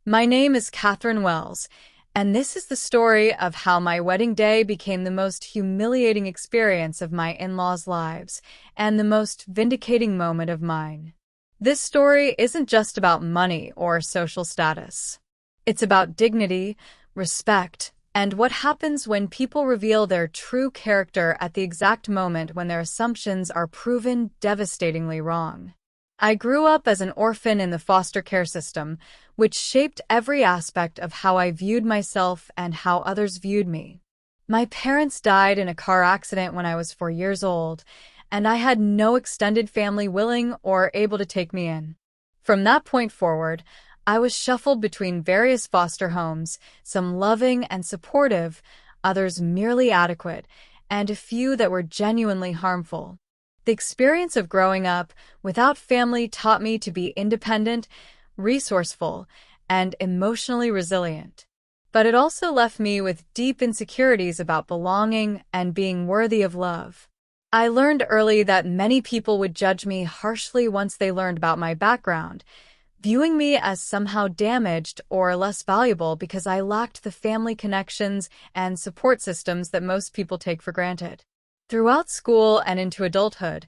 My name is Catherine Wells, and this is the story of how my wedding day became the most humiliating experience of my in-laws' lives and the most vindicating moment of mine. This story isn't just about money or social status. It's about dignity, respect, and what happens when people reveal their true character at the exact moment when their assumptions are proven devastatingly wrong. I grew up as an orphan in the foster care system, which shaped every aspect of how I viewed myself and how others viewed me. My parents died in a car accident when I was 4 years old, and I had no extended family willing or able to take me in. From that point forward, I was shuffled between various foster homes, some loving and supportive, others merely adequate, and a few that were genuinely harmful. The experience of growing up without family taught me to be independent, resourceful, and emotionally resilient. But it also left me with deep insecurities about belonging and being worthy of love. I learned early that many people would judge me harshly once they learned about my background, viewing me as somehow damaged or less valuable because I lacked the family connections and support systems that most people take for granted. Throughout school and into adulthood,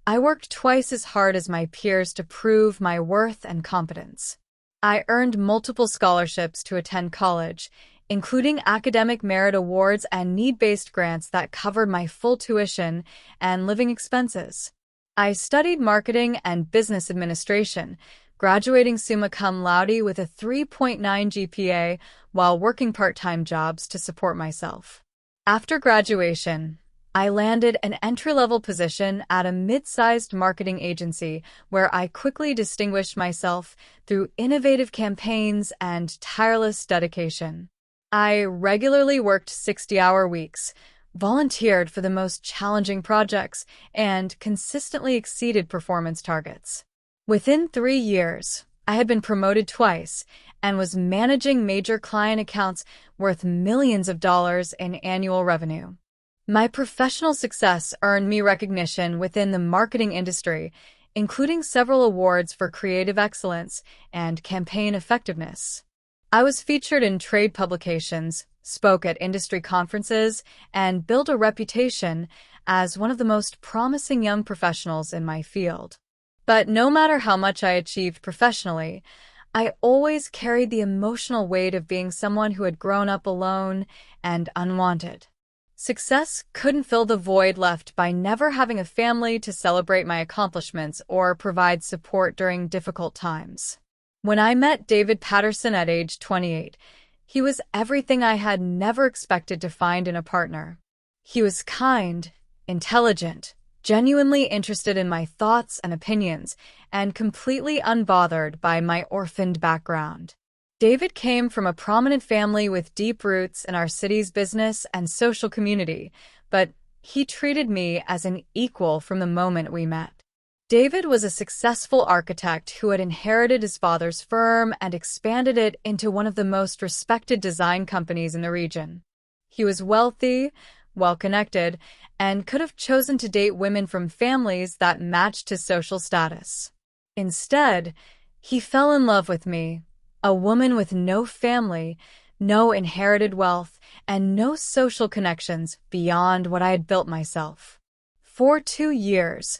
I worked twice as hard as my peers to prove my worth and competence. I earned multiple scholarships to attend college, including academic merit awards and need-based grants that covered my full tuition and living expenses. I studied marketing and business administration, graduating summa cum laude with a 3.9 GPA while working part-time jobs to support myself. After graduation, I landed an entry-level position at a mid-sized marketing agency where I quickly distinguished myself through innovative campaigns and tireless dedication. I regularly worked 60-hour weeks, volunteered for the most challenging projects, and consistently exceeded performance targets. Within 3 years, I had been promoted twice and was managing major client accounts worth millions of dollars in annual revenue. My professional success earned me recognition within the marketing industry, including several awards for creative excellence and campaign effectiveness. I was featured in trade publications, spoke at industry conferences, and built a reputation as one of the most promising young professionals in my field. But no matter how much I achieved professionally, I always carried the emotional weight of being someone who had grown up alone and unwanted. Success couldn't fill the void left by never having a family to celebrate my accomplishments or provide support during difficult times. When I met David Patterson at age 28, he was everything I had never expected to find in a partner. He was kind, intelligent, genuinely interested in my thoughts and opinions, and completely unbothered by my orphaned background. David came from a prominent family with deep roots in our city's business and social community, but he treated me as an equal from the moment we met. David was a successful architect who had inherited his father's firm and expanded it into one of the most respected design companies in the region. He was wealthy, well-connected, and could have chosen to date women from families that matched his social status. Instead, he fell in love with me, a woman with no family, no inherited wealth, and no social connections beyond what I had built myself. For 2 years,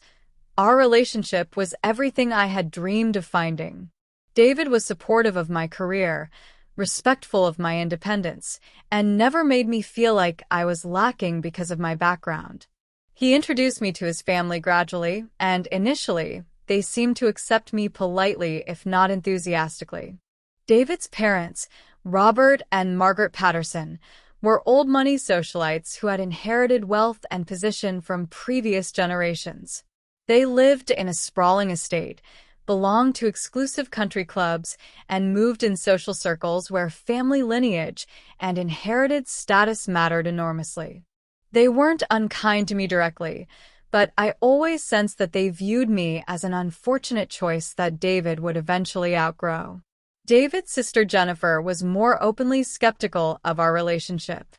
our relationship was everything I had dreamed of finding. David was supportive of my career, respectful of my independence, and never made me feel like I was lacking because of my background. He introduced me to his family gradually, and initially, they seemed to accept me politely if not enthusiastically. David's parents, Robert and Margaret Patterson, were old-money socialites who had inherited wealth and position from previous generations. They lived in a sprawling estate, belonged to exclusive country clubs, and moved in social circles where family lineage and inherited status mattered enormously. They weren't unkind to me directly, but I always sensed that they viewed me as an unfortunate choice that David would eventually outgrow. David's sister Jennifer was more openly skeptical of our relationship.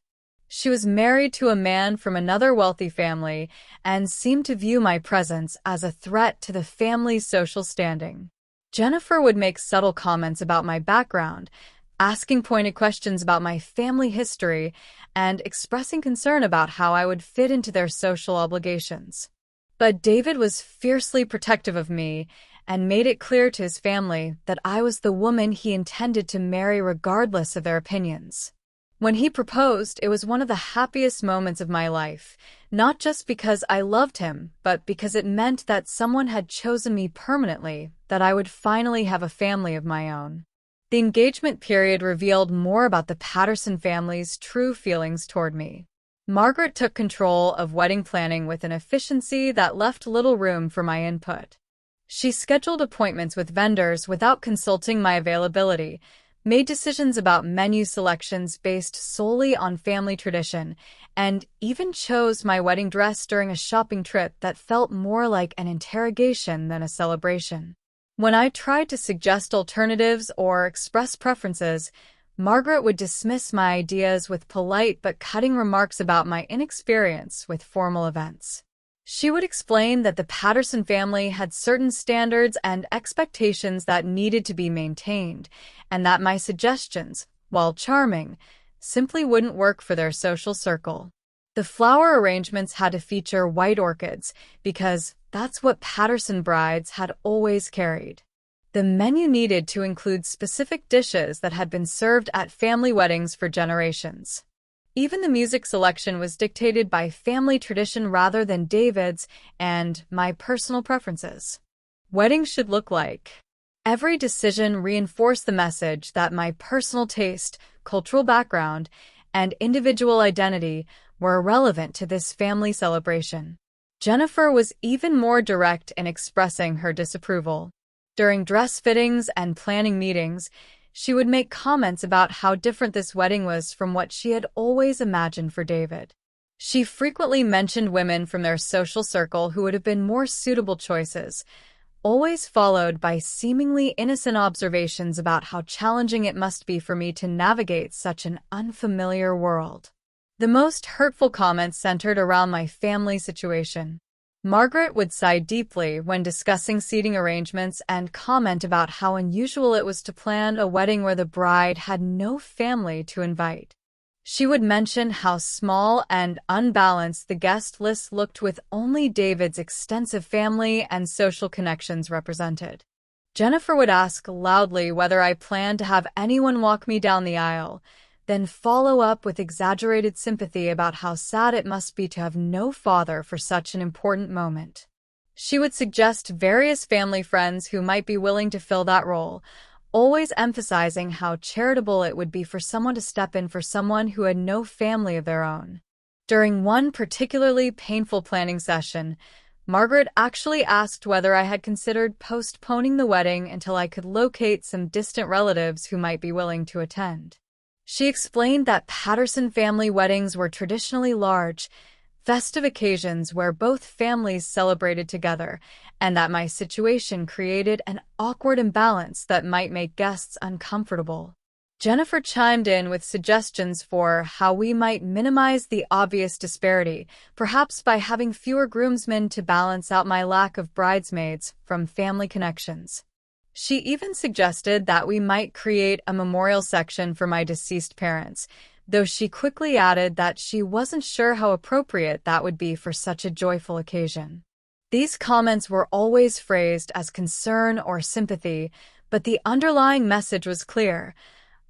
She was married to a man from another wealthy family and seemed to view my presence as a threat to the family's social standing. Jennifer would make subtle comments about my background, asking pointed questions about my family history, and expressing concern about how I would fit into their social obligations. But David was fiercely protective of me and made it clear to his family that I was the woman he intended to marry regardless of their opinions. When he proposed, it was one of the happiest moments of my life, not just because I loved him, but because it meant that someone had chosen me permanently, that I would finally have a family of my own. The engagement period revealed more about the Patterson family's true feelings toward me. Margaret took control of wedding planning with an efficiency that left little room for my input. She scheduled appointments with vendors without consulting my availability, made decisions about menu selections based solely on family tradition, and even chose my wedding dress during a shopping trip that felt more like an interrogation than a celebration. When I tried to suggest alternatives or express preferences, Margaret would dismiss my ideas with polite but cutting remarks about my inexperience with formal events. She would explain that the Patterson family had certain standards and expectations that needed to be maintained, and that my suggestions, while charming, simply wouldn't work for their social circle. The flower arrangements had to feature white orchids, because that's what Patterson brides had always carried. The menu needed to include specific dishes that had been served at family weddings for generations. Even the music selection was dictated by family tradition rather than David's and my personal preferences. Weddings should look like. Every decision reinforced the message that my personal taste, cultural background, and individual identity were irrelevant to this family celebration. Jennifer was even more direct in expressing her disapproval. During dress fittings and planning meetings, she would make comments about how different this wedding was from what she had always imagined for David. She frequently mentioned women from their social circle who would have been more suitable choices, always followed by seemingly innocent observations about how challenging it must be for me to navigate such an unfamiliar world. The most hurtful comments centered around my family situation. Margaret would sigh deeply when discussing seating arrangements and comment about how unusual it was to plan a wedding where the bride had no family to invite. She would mention how small and unbalanced the guest list looked with only David's extensive family and social connections represented. Jennifer would ask loudly whether I planned to have anyone walk me down the aisle, then follow up with exaggerated sympathy about how sad it must be to have no father for such an important moment. She would suggest various family friends who might be willing to fill that role, always emphasizing how charitable it would be for someone to step in for someone who had no family of their own. During one particularly painful planning session, Margaret actually asked whether I had considered postponing the wedding until I could locate some distant relatives who might be willing to attend. She explained that Patterson family weddings were traditionally large, festive occasions where both families celebrated together, and that my situation created an awkward imbalance that might make guests uncomfortable. Jennifer chimed in with suggestions for how we might minimize the obvious disparity, perhaps by having fewer groomsmen to balance out my lack of bridesmaids from family connections. She even suggested that we might create a memorial section for my deceased parents, though she quickly added that she wasn't sure how appropriate that would be for such a joyful occasion. These comments were always phrased as concern or sympathy, but the underlying message was clear.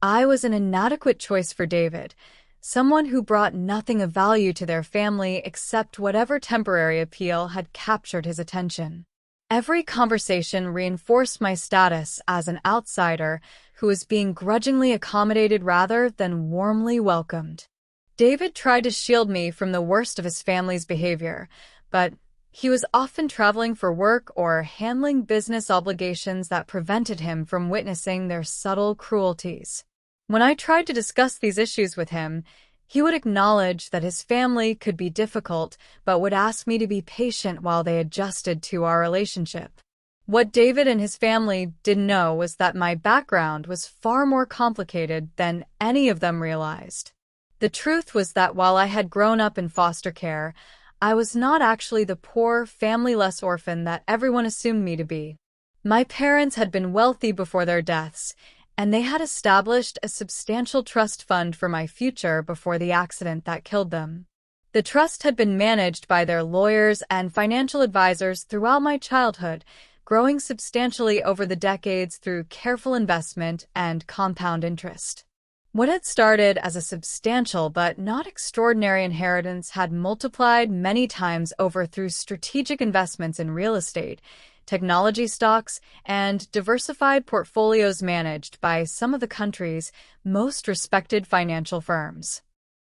I was an inadequate choice for David, someone who brought nothing of value to their family except whatever temporary appeal had captured his attention. Every conversation reinforced my status as an outsider who was being grudgingly accommodated rather than warmly welcomed. David tried to shield me from the worst of his family's behavior, but he was often traveling for work or handling business obligations that prevented him from witnessing their subtle cruelties. When I tried to discuss these issues with him, he would acknowledge that his family could be difficult, but would ask me to be patient while they adjusted to our relationship. What David and his family didn't know was that my background was far more complicated than any of them realized. The truth was that while I had grown up in foster care, I was not actually the poor, family-less orphan that everyone assumed me to be. My parents had been wealthy before their deaths, and they had established a substantial trust fund for my future before the accident that killed them. The trust had been managed by their lawyers and financial advisors throughout my childhood, growing substantially over the decades through careful investment and compound interest. What had started as a substantial but not extraordinary inheritance had multiplied many times over through strategic investments in real estate, technology stocks, and diversified portfolios managed by some of the country's most respected financial firms.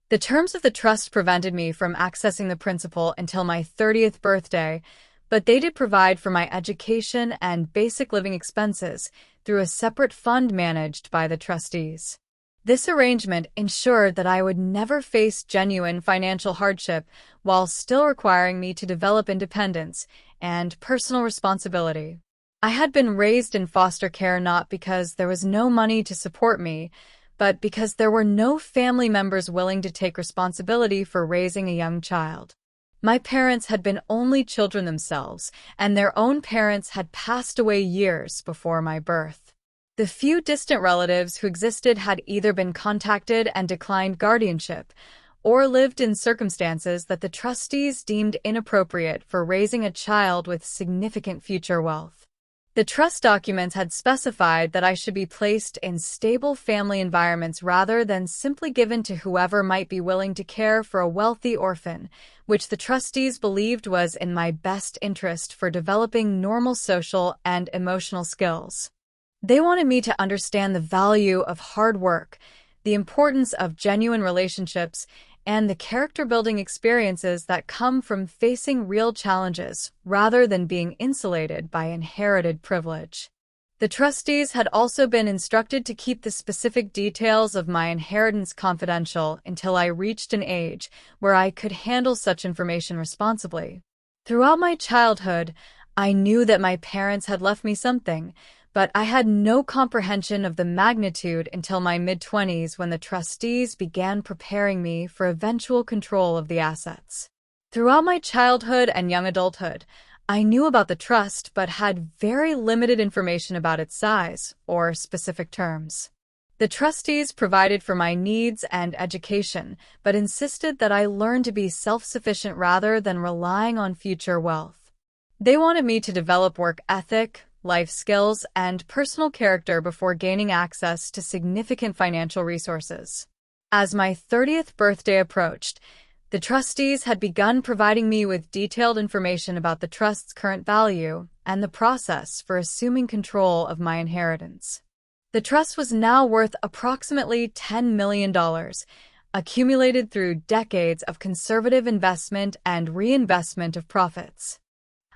The terms of the trust prevented me from accessing the principal until my 30th birthday, but they did provide for my education and basic living expenses through a separate fund managed by the trustees. This arrangement ensured that I would never face genuine financial hardship while still requiring me to develop independence and personal responsibility. I had been raised in foster care not because there was no money to support me, but because there were no family members willing to take responsibility for raising a young child. My parents had been only children themselves, and their own parents had passed away years before my birth. The few distant relatives who existed had either been contacted and declined guardianship, or lived in circumstances that the trustees deemed inappropriate for raising a child with significant future wealth. The trust documents had specified that I should be placed in stable family environments rather than simply given to whoever might be willing to care for a wealthy orphan, which the trustees believed was in my best interest for developing normal social and emotional skills. They wanted me to understand the value of hard work, the importance of genuine relationships, and the character-building experiences that come from facing real challenges rather than being insulated by inherited privilege. The trustees had also been instructed to keep the specific details of my inheritance confidential until I reached an age where I could handle such information responsibly. Throughout my childhood, I knew that my parents had left me something, but I had no comprehension of the magnitude until my mid-20s when the trustees began preparing me for eventual control of the assets. Throughout my childhood and young adulthood, I knew about the trust but had very limited information about its size or specific terms. The trustees provided for my needs and education, but insisted that I learn to be self-sufficient rather than relying on future wealth. They wanted me to develop work ethic, life skills, and personal character before gaining access to significant financial resources. As my 30th birthday approached, the trustees had begun providing me with detailed information about the trust's current value and the process for assuming control of my inheritance. The trust was now worth approximately $10 million, accumulated through decades of conservative investment and reinvestment of profits.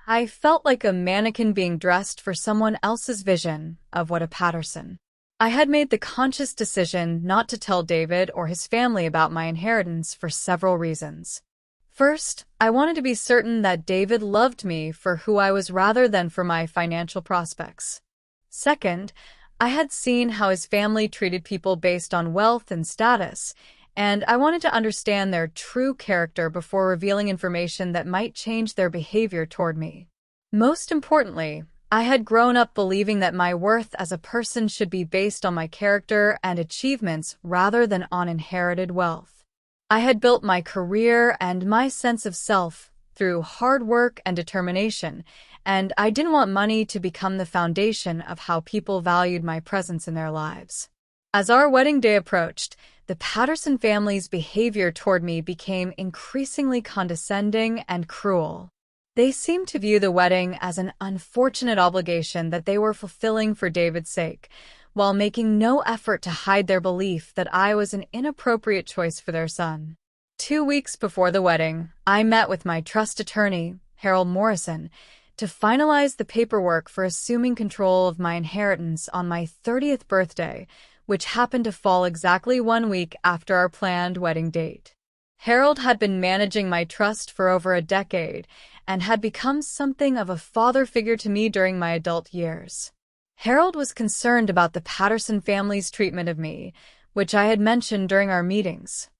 I felt like a mannequin being dressed for someone else's vision of what a Patterson. I had made the conscious decision not to tell David or his family about my inheritance for several reasons. First, I wanted to be certain that David loved me for who I was rather than for my financial prospects. Second, I had seen how his family treated people based on wealth and status, and I wanted to understand their true character before revealing information that might change their behavior toward me. Most importantly, I had grown up believing that my worth as a person should be based on my character and achievements rather than on inherited wealth. I had built my career and my sense of self through hard work and determination, and I didn't want money to become the foundation of how people valued my presence in their lives. As our wedding day approached, the Patterson family's behavior toward me became increasingly condescending and cruel. They seemed to view the wedding as an unfortunate obligation that they were fulfilling for David's sake, while making no effort to hide their belief that I was an inappropriate choice for their son. 2 weeks before the wedding, I met with my trust attorney, Harold Morrison, to finalize the paperwork for assuming control of my inheritance on my 30th birthday, which happened to fall exactly 1 week after our planned wedding date. Harold had been managing my trust for over a decade and had become something of a father figure to me during my adult years. Harold was concerned about the Patterson family's treatment of me, which I had mentioned during our meetings.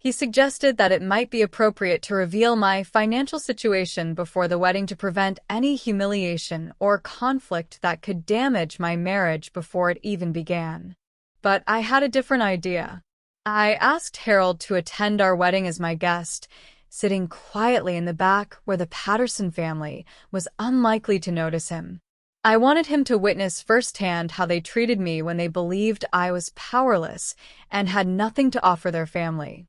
He suggested that it might be appropriate to reveal my financial situation before the wedding to prevent any humiliation or conflict that could damage my marriage before it even began. But I had a different idea. I asked Harold to attend our wedding as my guest, sitting quietly in the back where the Patterson family was unlikely to notice him. I wanted him to witness firsthand how they treated me when they believed I was powerless and had nothing to offer their family.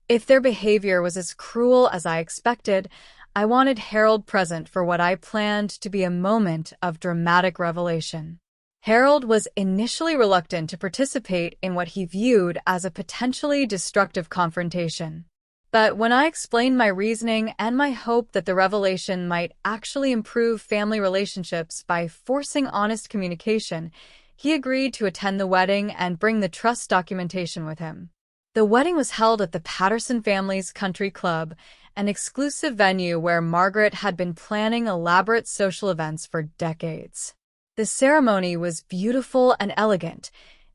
If their behavior was as cruel as I expected, I wanted Harold present for what I planned to be a moment of dramatic revelation. Harold was initially reluctant to participate in what he viewed as a potentially destructive confrontation. But when I explained my reasoning and my hope that the revelation might actually improve family relationships by forcing honest communication, he agreed to attend the wedding and bring the trust documentation with him. The wedding was held at the Patterson family's country club, an exclusive venue where Margaret had been planning elaborate social events for decades. The ceremony was beautiful and elegant,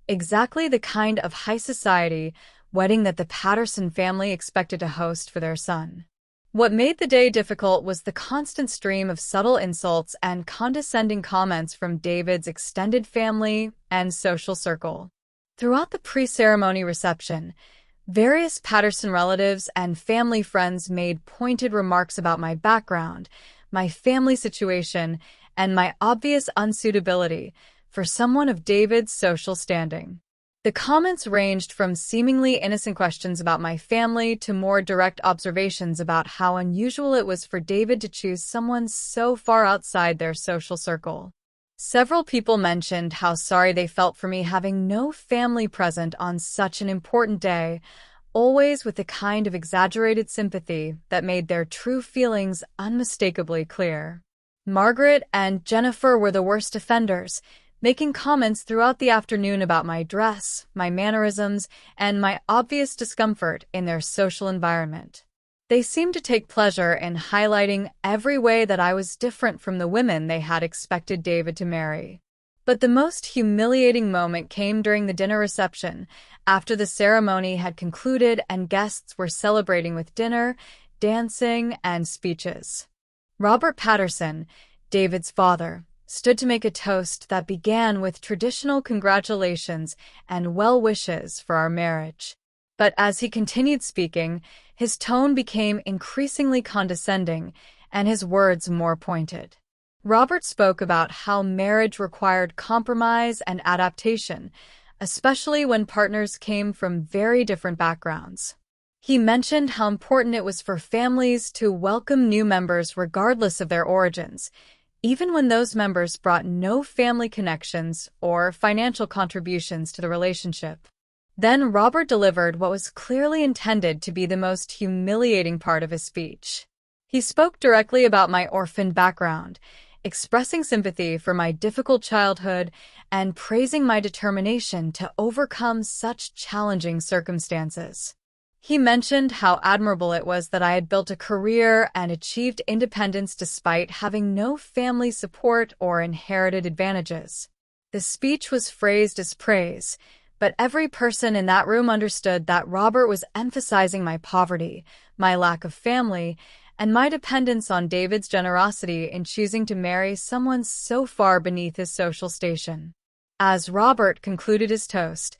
exactly the kind of high society wedding that the Patterson family expected to host for their son. What made the day difficult was the constant stream of subtle insults and condescending comments from David's extended family and social circle. Throughout the pre-ceremony reception, various Patterson relatives and family friends made pointed remarks about my background, my family situation, and my obvious unsuitability for someone of David's social standing. The comments ranged from seemingly innocent questions about my family to more direct observations about how unusual it was for David to choose someone so far outside their social circle. Several people mentioned how sorry they felt for me having no family present on such an important day, always with the kind of exaggerated sympathy that made their true feelings unmistakably clear. Margaret and Jennifer were the worst offenders, making comments throughout the afternoon about my dress, my mannerisms, and my obvious discomfort in their social environment. They seemed to take pleasure in highlighting every way that I was different from the women they had expected David to marry. But the most humiliating moment came during the dinner reception, after the ceremony had concluded and guests were celebrating with dinner, dancing, and speeches. Robert Patterson, David's father, stood to make a toast that began with traditional congratulations and well wishes for our marriage. But as he continued speaking, his tone became increasingly condescending and his words more pointed. Robert spoke about how marriage required compromise and adaptation, especially when partners came from very different backgrounds. He mentioned how important it was for families to welcome new members regardless of their origins, even when those members brought no family connections or financial contributions to the relationship. Then Robert delivered what was clearly intended to be the most humiliating part of his speech. He spoke directly about my orphan background, expressing sympathy for my difficult childhood and praising my determination to overcome such challenging circumstances. He mentioned how admirable it was that I had built a career and achieved independence despite having no family support or inherited advantages. The speech was phrased as praise, but every person in that room understood that Robert was emphasizing my poverty, my lack of family, and my dependence on David's generosity in choosing to marry someone so far beneath his social station. As Robert concluded his toast,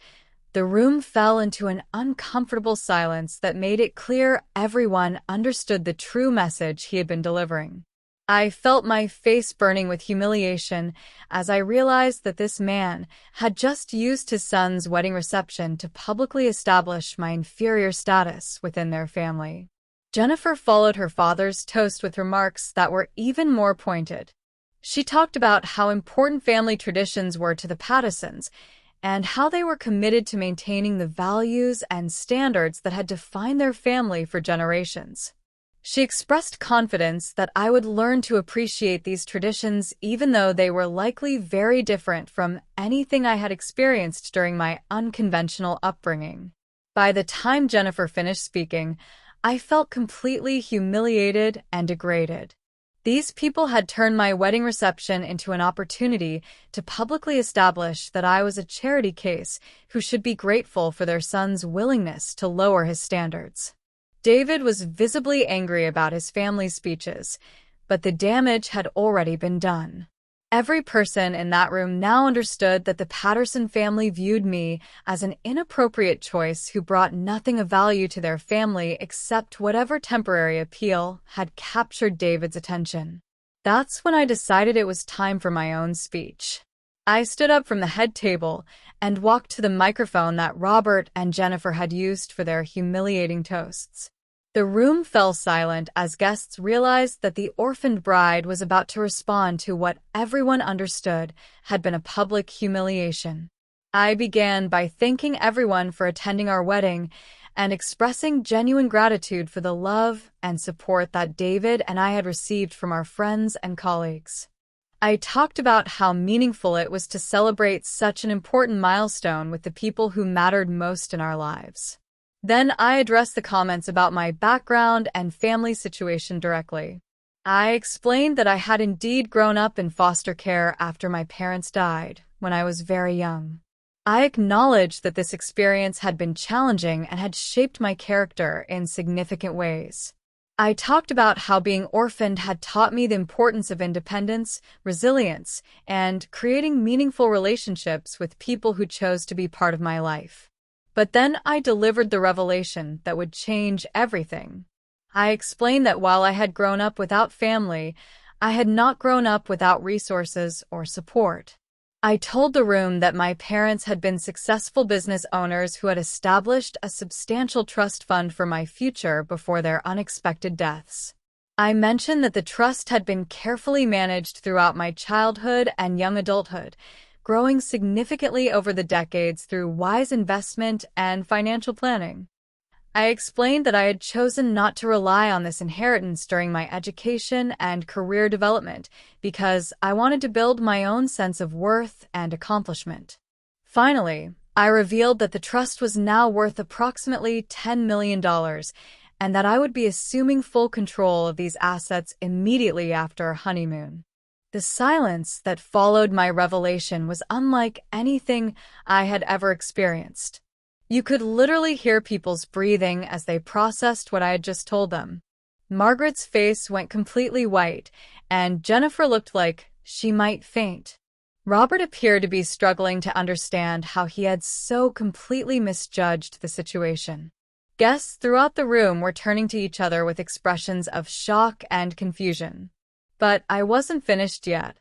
the room fell into an uncomfortable silence that made it clear everyone understood the true message he had been delivering. I felt my face burning with humiliation as I realized that this man had just used his son's wedding reception to publicly establish my inferior status within their family. Jennifer followed her father's toast with remarks that were even more pointed. She talked about how important family traditions were to the Pattersons and how they were committed to maintaining the values and standards that had defined their family for generations. She expressed confidence that I would learn to appreciate these traditions even though they were likely very different from anything I had experienced during my unconventional upbringing. By the time Jennifer finished speaking, I felt completely humiliated and degraded. These people had turned my wedding reception into an opportunity to publicly establish that I was a charity case who should be grateful for their son's willingness to lower his standards. David was visibly angry about his family's speeches, but the damage had already been done. Every person in that room now understood that the Patterson family viewed me as an inappropriate choice who brought nothing of value to their family except whatever temporary appeal had captured David's attention. That's when I decided it was time for my own speech. I stood up from the head table and walked to the microphone that Robert and Jennifer had used for their humiliating toasts. The room fell silent as guests realized that the orphaned bride was about to respond to what everyone understood had been a public humiliation. I began by thanking everyone for attending our wedding and expressing genuine gratitude for the love and support that David and I had received from our friends and colleagues. I talked about how meaningful it was to celebrate such an important milestone with the people who mattered most in our lives. Then I addressed the comments about my background and family situation directly. I explained that I had indeed grown up in foster care after my parents died when I was very young. I acknowledged that this experience had been challenging and had shaped my character in significant ways. I talked about how being orphaned had taught me the importance of independence, resilience, and creating meaningful relationships with people who chose to be part of my life. But then I delivered the revelation that would change everything. I explained that while I had grown up without family, I had not grown up without resources or support. I told the room that my parents had been successful business owners who had established a substantial trust fund for my future before their unexpected deaths. I mentioned that the trust had been carefully managed throughout my childhood and young adulthood, growing significantly over the decades through wise investment and financial planning. I explained that I had chosen not to rely on this inheritance during my education and career development because I wanted to build my own sense of worth and accomplishment. Finally, I revealed that the trust was now worth approximately $10 million and that I would be assuming full control of these assets immediately after our honeymoon. The silence that followed my revelation was unlike anything I had ever experienced. You could literally hear people's breathing as they processed what I had just told them. Margaret's face went completely white, and Jennifer looked like she might faint. Robert appeared to be struggling to understand how he had so completely misjudged the situation. Guests throughout the room were turning to each other with expressions of shock and confusion. But I wasn't finished yet.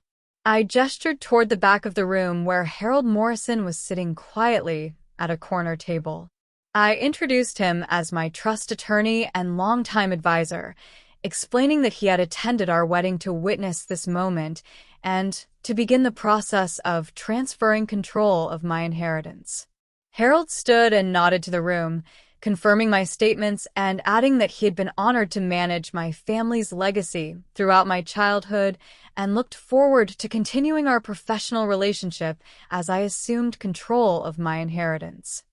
I gestured toward the back of the room where Harold Morrison was sitting quietly at a corner table. I introduced him as my trust attorney and longtime advisor, explaining that he had attended our wedding to witness this moment and to begin the process of transferring control of my inheritance. Harold stood and nodded to the room, confirming my statements and adding that he had been honored to manage my family's legacy throughout my childhood and looked forward to continuing our professional relationship as I assumed control of my inheritance.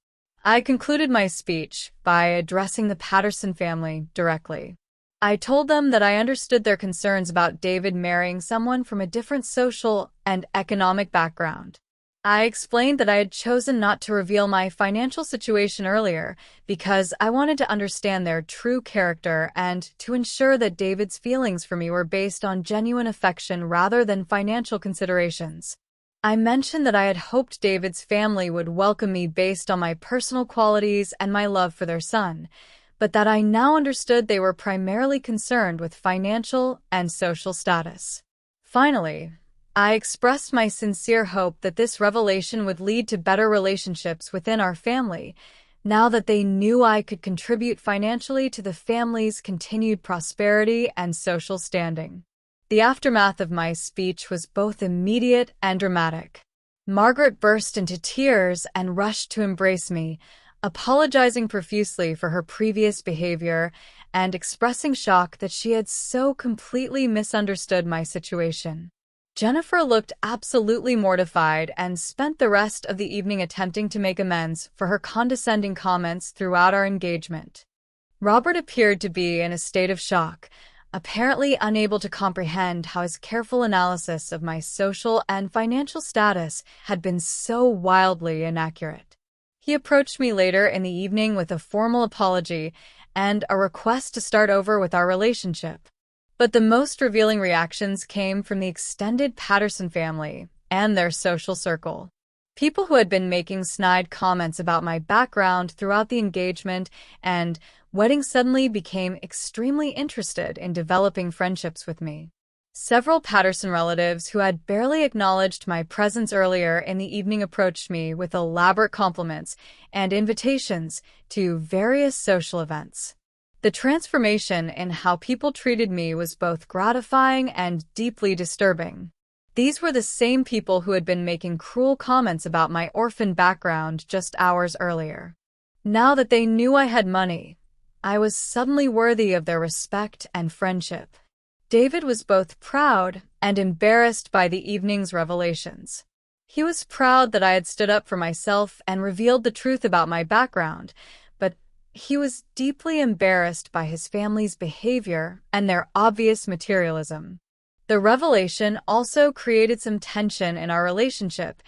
I concluded my speech by addressing the Patterson family directly. I told them that I understood their concerns about David marrying someone from a different social and economic background. I explained that I had chosen not to reveal my financial situation earlier because I wanted to understand their true character and to ensure that David's feelings for me were based on genuine affection rather than financial considerations. I mentioned that I had hoped David's family would welcome me based on my personal qualities and my love for their son, but that I now understood they were primarily concerned with financial and social status. Finally, I expressed my sincere hope that this revelation would lead to better relationships within our family, now that they knew I could contribute financially to the family's continued prosperity and social standing. The aftermath of my speech was both immediate and dramatic. Margaret burst into tears and rushed to embrace me, apologizing profusely for her previous behavior and expressing shock that she had so completely misunderstood my situation. Jennifer looked absolutely mortified and spent the rest of the evening attempting to make amends for her condescending comments throughout our engagement. Robert appeared to be in a state of shock, apparently unable to comprehend how his careful analysis of my social and financial status had been so wildly inaccurate. He approached me later in the evening with a formal apology and a request to start over with our relationship. But the most revealing reactions came from the extended Patterson family and their social circle. People who had been making snide comments about my background throughout the engagement and wedding suddenly became extremely interested in developing friendships with me. Several Patterson relatives who had barely acknowledged my presence earlier in the evening approached me with elaborate compliments and invitations to various social events. The transformation in how people treated me was both gratifying and deeply disturbing. These were the same people who had been making cruel comments about my orphan background just hours earlier. Now that they knew I had money, I was suddenly worthy of their respect and friendship. David was both proud and embarrassed by the evening's revelations. He was proud that I had stood up for myself and revealed the truth about my background, but he was deeply embarrassed by his family's behavior and their obvious materialism. The revelation also created some tension in our relationship,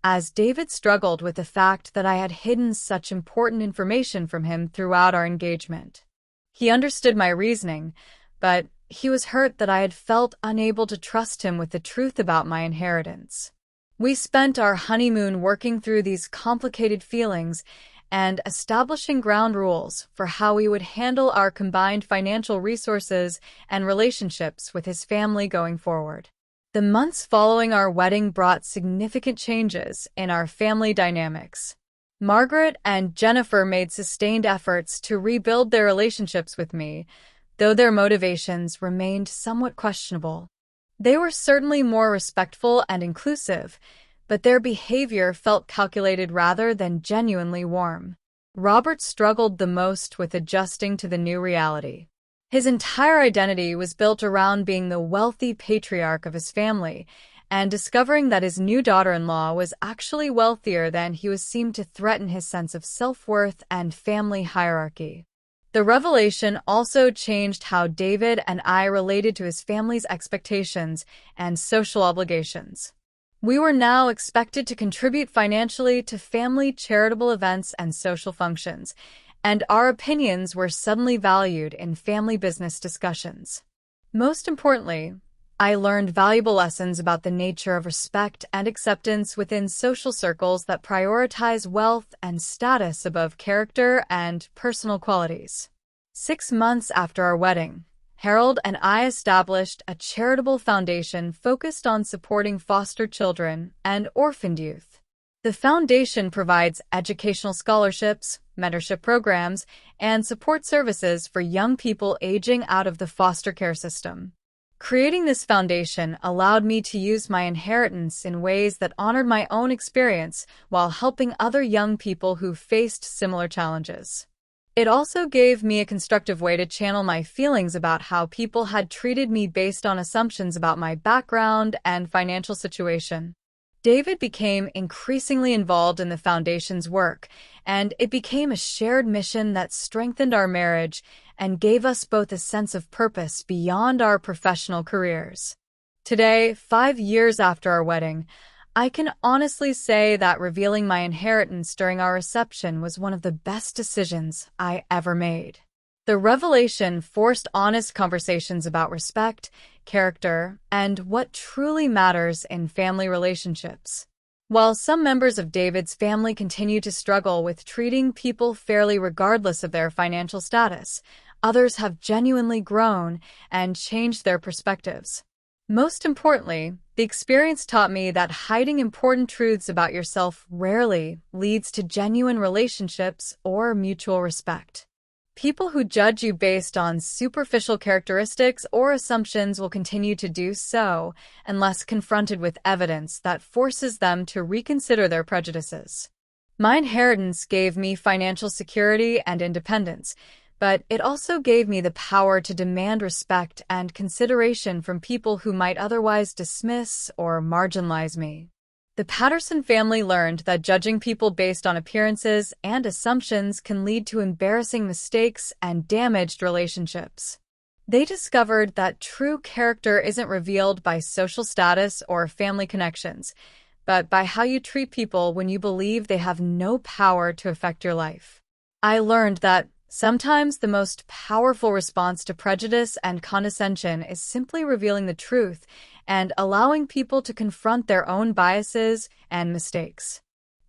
as David struggled with the fact that I had hidden such important information from him throughout our engagement. He understood my reasoning, but he was hurt that I had felt unable to trust him with the truth about my inheritance. We spent our honeymoon working through these complicated feelings and establishing ground rules for how we would handle our combined financial resources and relationships with his family going forward. The months following our wedding brought significant changes in our family dynamics. Margaret and Jennifer made sustained efforts to rebuild their relationships with me, though their motivations remained somewhat questionable. They were certainly more respectful and inclusive, but their behavior felt calculated rather than genuinely warm. Robert struggled the most with adjusting to the new reality. His entire identity was built around being the wealthy patriarch of his family, and discovering that his new daughter-in-law was actually wealthier than he was seemed to threaten his sense of self-worth and family hierarchy. The revelation also changed how David and I related to his family's expectations and social obligations. We were now expected to contribute financially to family charitable events and social functions, and our opinions were suddenly valued in family business discussions. Most importantly, I learned valuable lessons about the nature of respect and acceptance within social circles that prioritize wealth and status above character and personal qualities. 6 months after our wedding, Harold and I established a charitable foundation focused on supporting foster children and orphaned youth. The foundation provides educational scholarships, mentorship programs, and support services for young people aging out of the foster care system. Creating this foundation allowed me to use my inheritance in ways that honored my own experience while helping other young people who faced similar challenges. It also gave me a constructive way to channel my feelings about how people had treated me based on assumptions about my background and financial situation. David became increasingly involved in the foundation's work, and it became a shared mission that strengthened our marriage and gave us both a sense of purpose beyond our professional careers. Today, 5 years after our wedding, I can honestly say that revealing my inheritance during our reception was one of the best decisions I ever made. The revelation forced honest conversations about respect, character, and what truly matters in family relationships. While some members of David's family continue to struggle with treating people fairly regardless of their financial status, others have genuinely grown and changed their perspectives. Most importantly, the experience taught me that hiding important truths about yourself rarely leads to genuine relationships or mutual respect. People who judge you based on superficial characteristics or assumptions will continue to do so unless confronted with evidence that forces them to reconsider their prejudices. My inheritance gave me financial security and independence, but it also gave me the power to demand respect and consideration from people who might otherwise dismiss or marginalize me. The Patterson family learned that judging people based on appearances and assumptions can lead to embarrassing mistakes and damaged relationships. They discovered that true character isn't revealed by social status or family connections, but by how you treat people when you believe they have no power to affect your life. I learned that sometimes the most powerful response to prejudice and condescension is simply revealing the truth and allowing people to confront their own biases and mistakes.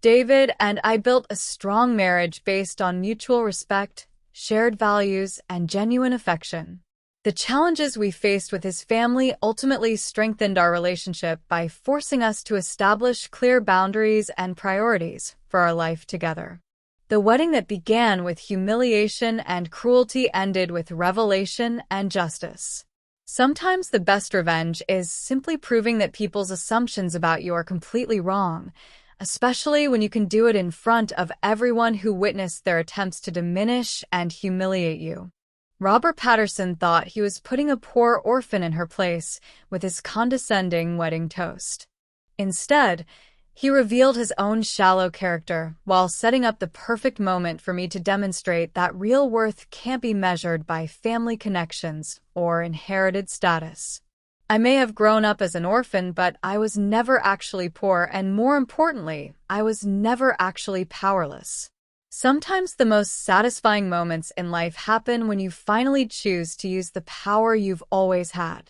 David and I built a strong marriage based on mutual respect, shared values, and genuine affection. The challenges we faced with his family ultimately strengthened our relationship by forcing us to establish clear boundaries and priorities for our life together. The wedding that began with humiliation and cruelty ended with revelation and justice. Sometimes the best revenge is simply proving that people's assumptions about you are completely wrong, especially when you can do it in front of everyone who witnessed their attempts to diminish and humiliate you. Robert Patterson thought he was putting a poor orphan in her place with his condescending wedding toast. Instead, he revealed his own shallow character while setting up the perfect moment for me to demonstrate that real worth can't be measured by family connections or inherited status. I may have grown up as an orphan, but I was never actually poor, and more importantly, I was never actually powerless. Sometimes the most satisfying moments in life happen when you finally choose to use the power you've always had.